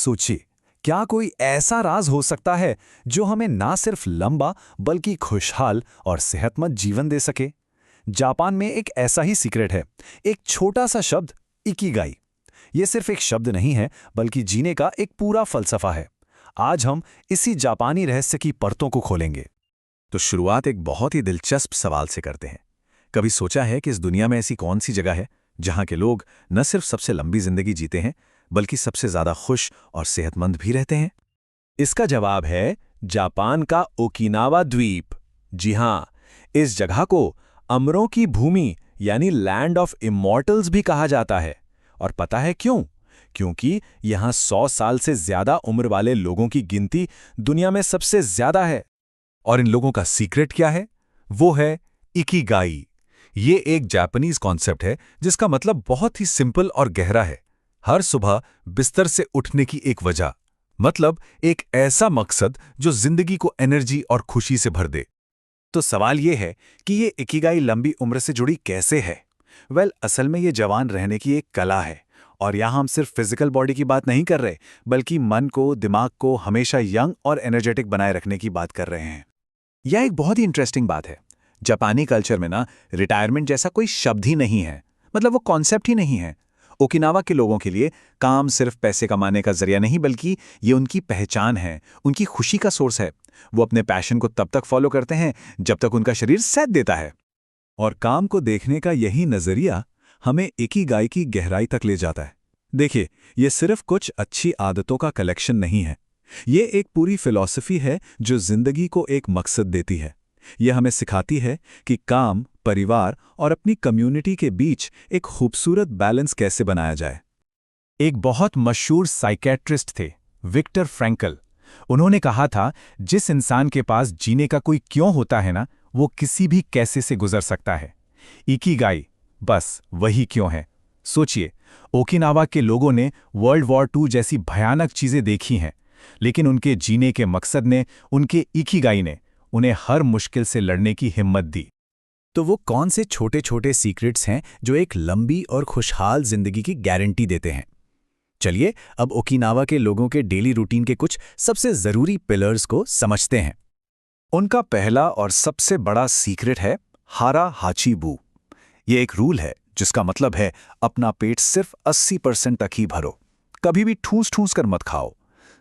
सोचिए, क्या कोई ऐसा राज हो सकता है जो हमें ना सिर्फ लंबा बल्कि खुशहाल और सेहतमंद जीवन दे सके? जापान में एक ऐसा ही सीक्रेट है, एक छोटा सा शब्द, इकिगाई। ये सिर्फ एक शब्द नहीं है, बल्कि जीने का एक पूरा फलसफा है। आज हम इसी जापानी रहस्य की परतों को खोलेंगे। तो शुरुआत एक बहुत ही दिलचस्प सवाल से करते हैं। कभी सोचा है कि इस दुनिया में ऐसी कौन सी जगह है जहां के लोग न सिर्फ सबसे लंबी जिंदगी जीते हैं, बल्कि सबसे ज्यादा खुश और सेहतमंद भी रहते हैं? इसका जवाब है जापान का ओकिनावा द्वीप। जी हां, इस जगह को अमरों की भूमि यानी लैंड ऑफ इमॉर्टल्स भी कहा जाता है। और पता है क्यों? क्योंकि यहां 100 साल से ज्यादा उम्र वाले लोगों की गिनती दुनिया में सबसे ज्यादा है। और इन लोगों का सीक्रेट क्या है? वो है इकिगाई। ये एक जापानीज कॉन्सेप्ट है जिसका मतलब बहुत ही सिंपल और गहरा है। हर सुबह बिस्तर से उठने की एक वजह, मतलब एक ऐसा मकसद जो जिंदगी को एनर्जी और खुशी से भर दे। तो सवाल ये है कि ये इकिगाई लंबी उम्र से जुड़ी कैसे है? असल में ये जवान रहने की एक कला है। और यहाँ हम सिर्फ फिजिकल बॉडी की बात नहीं कर रहे, बल्कि मन को, दिमाग को हमेशा यंग और एनर्जेटिक बनाए रखने की बात कर रहे हैं। यह एक बहुत ही इंटरेस्टिंग बात है। जापानी कल्चर में ना रिटायरमेंट जैसा कोई शब्द ही नहीं है, मतलब वो कॉन्सेप्ट ही नहीं है। ओकिनावा के लोगों के लिए काम सिर्फ पैसे कमाने का जरिया नहीं, बल्कि ये उनकी पहचान है, उनकी खुशी का सोर्स है। वो अपने पैशन को तब तक फॉलो करते हैं जब तक उनका शरीर साथ देता है। और काम को देखने का यही नजरिया हमें इकिगाई की गहराई तक ले जाता है। देखिए, ये सिर्फ कुछ अच्छी आदतों का कलेक्शन नहीं है। ये एक पूरी फिलॉसफी है जो जिंदगी को एक मकसद देती है। यह हमें सिखाती है कि काम, परिवार और अपनी कम्युनिटी के बीच एक खूबसूरत बैलेंस कैसे बनाया जाए। एक बहुत मशहूर साइकेट्रिस्ट थे, विक्टर फ्रैंकल। उन्होंने कहा था, जिस इंसान के पास जीने का कोई क्यों होता है ना, वो किसी भी कैसे से गुजर सकता है। इकिगाई बस वही क्यों है। सोचिए, ओकिनावा के लोगों ने वर्ल्ड वॉर II जैसी भयानक चीजें देखी हैं, लेकिन उनके जीने के मकसद ने, उनके इकिगाई ने उन्हें हर मुश्किल से लड़ने की हिम्मत दी। तो वो कौन से छोटे छोटे सीक्रेट्स हैं जो एक लंबी और खुशहाल जिंदगी की गारंटी देते हैं? चलिए अब ओकिनावा के लोगों के डेली रूटीन के कुछ सबसे जरूरी पिलर्स को समझते हैं। उनका पहला और सबसे बड़ा सीक्रेट है हारा हाची बू। ये एक रूल है जिसका मतलब है अपना पेट सिर्फ 80% तक ही भरो। कभी भी ठूस ठूस कर मत खाओ।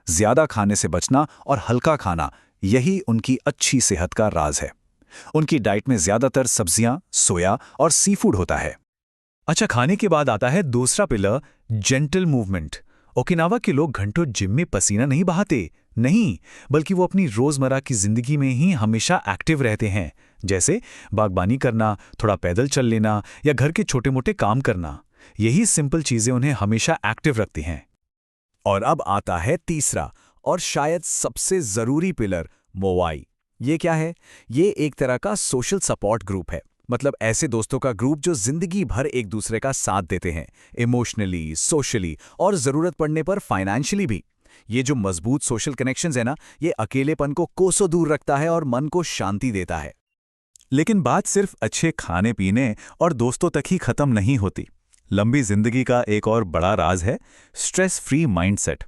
ज्यादा खाने से बचना और हल्का खाना, यही उनकी अच्छी सेहत का राज है। उनकी डाइट में ज्यादातर सब्जियां, सोया और सी फूड होता है। अच्छा, खाने के बाद आता है दूसरा पिलर, जेंटल मूवमेंट। ओकिनावा के लोग घंटों जिम में पसीना नहीं बहाते, नहीं, बल्कि वो अपनी रोजमर्रा की जिंदगी में ही हमेशा एक्टिव रहते हैं। जैसे बागबानी करना, थोड़ा पैदल चल लेना या घर के छोटे मोटे काम करना। यही सिंपल चीजें उन्हें हमेशा एक्टिव रखती हैं। और अब आता है तीसरा और शायद सबसे जरूरी पिलर, मोवाई। ये क्या है? ये एक तरह का सोशल सपोर्ट ग्रुप है। मतलब ऐसे दोस्तों का ग्रुप जो जिंदगी भर एक दूसरे का साथ देते हैं, इमोशनली, सोशली और जरूरत पड़ने पर फाइनेंशियली भी। ये जो मजबूत सोशल कनेक्शंस है ना, ये अकेलेपन को कोसों दूर रखता है और मन को शांति देता है। लेकिन बात सिर्फ अच्छे खाने पीने और दोस्तों तक ही खत्म नहीं होती। लंबी जिंदगी का एक और बड़ा राज है स्ट्रेस फ्री माइंडसेट।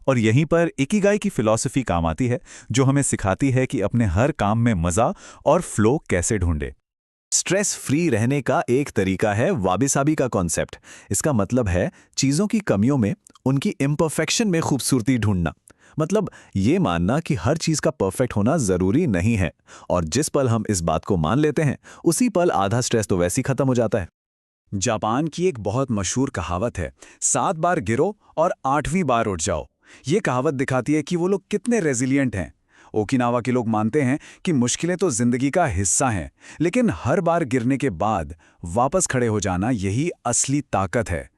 और यहीं पर इकिगाई की फिलॉसफी काम आती है, जो हमें सिखाती है कि अपने हर काम में मजा और फ्लो कैसे ढूंढे। स्ट्रेस फ्री रहने का एक तरीका है वाबी साबी का कॉन्सेप्ट। इसका मतलब है चीजों की कमियों में, उनकी इम्परफेक्शन में खूबसूरती ढूंढना। मतलब ये मानना कि हर चीज का परफेक्ट होना जरूरी नहीं है, और जिस पल हम इस बात को मान लेते हैं, उसी पल आधा स्ट्रेस तो वैसे ही खत्म हो जाता है। जापान की एक बहुत मशहूर कहावत है, 7 बार गिरो और 8वीं बार उठ जाओ। ये कहावत दिखाती है कि वो लोग कितने रेजिलिएंट हैं। ओकिनावा के लोग मानते हैं कि मुश्किलें तो जिंदगी का हिस्सा हैं, लेकिन हर बार गिरने के बाद वापस खड़े हो जाना, यही असली ताकत है।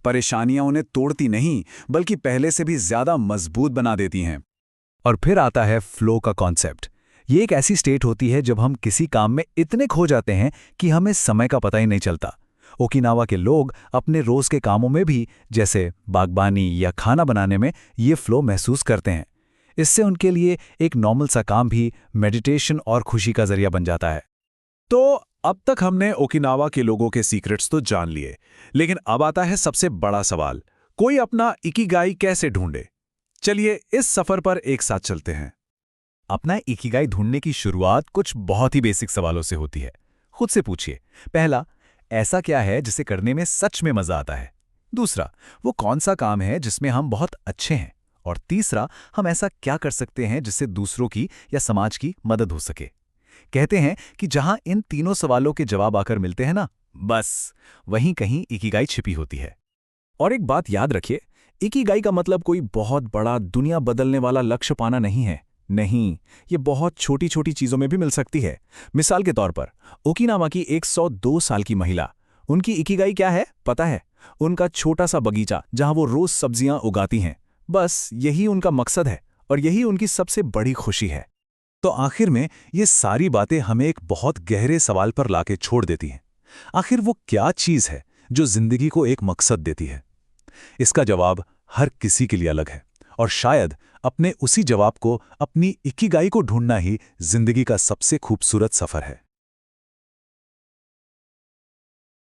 परेशानियां उन्हें तोड़ती नहीं, बल्कि पहले से भी ज्यादा मजबूत बना देती हैं। और फिर आता है फ्लो का कॉन्सेप्ट। ये एक ऐसी स्टेट होती है जब हम किसी काम में इतने खो जाते हैं कि हमें समय का पता ही नहीं चलता। ओकिनावा के लोग अपने रोज के कामों में भी, जैसे बागबानी या खाना बनाने में, ये फ्लो महसूस करते हैं। इससे उनके लिए एक नॉर्मल सा काम भी मेडिटेशन और खुशी का जरिया बन जाता है। तो अब तक हमने ओकिनावा के लोगों के सीक्रेट्स तो जान लिए, लेकिन अब आता है सबसे बड़ा सवाल, कोई अपना इकिगाई कैसे ढूंढे? चलिए इस सफर पर एक साथ चलते हैं। अपना इकिगाई ढूंढने की शुरुआत कुछ बहुत ही बेसिक सवालों से होती है। खुद से पूछिए, पहला, ऐसा क्या है जिसे करने में सच में मजा आता है? दूसरा, वो कौन सा काम है जिसमें हम बहुत अच्छे हैं? और तीसरा, हम ऐसा क्या कर सकते हैं जिससे दूसरों की या समाज की मदद हो सके? कहते हैं कि जहां इन तीनों सवालों के जवाब आकर मिलते हैं ना, बस वहीं कहीं इकिगाई छिपी होती है। और एक बात याद रखिए, इकिगाई का मतलब कोई बहुत बड़ा दुनिया बदलने वाला लक्ष्य पाना नहीं है। नहीं, ये बहुत छोटी छोटी चीजों में भी मिल सकती है। मिसाल के तौर पर ओकिनावा की 102 साल की महिला, उनकी इकिगाई क्या है पता है? उनका छोटा सा बगीचा जहां वो रोज सब्जियां उगाती हैं। बस यही उनका मकसद है और यही उनकी सबसे बड़ी खुशी है। तो आखिर में ये सारी बातें हमें एक बहुत गहरे सवाल पर लाके छोड़ देती हैं। आखिर वो क्या चीज है जो जिंदगी को एक मकसद देती है? इसका जवाब हर किसी के लिए अलग है, और शायद अपने उसी जवाब को, अपनी इकिगाई को ढूंढना ही जिंदगी का सबसे खूबसूरत सफर है।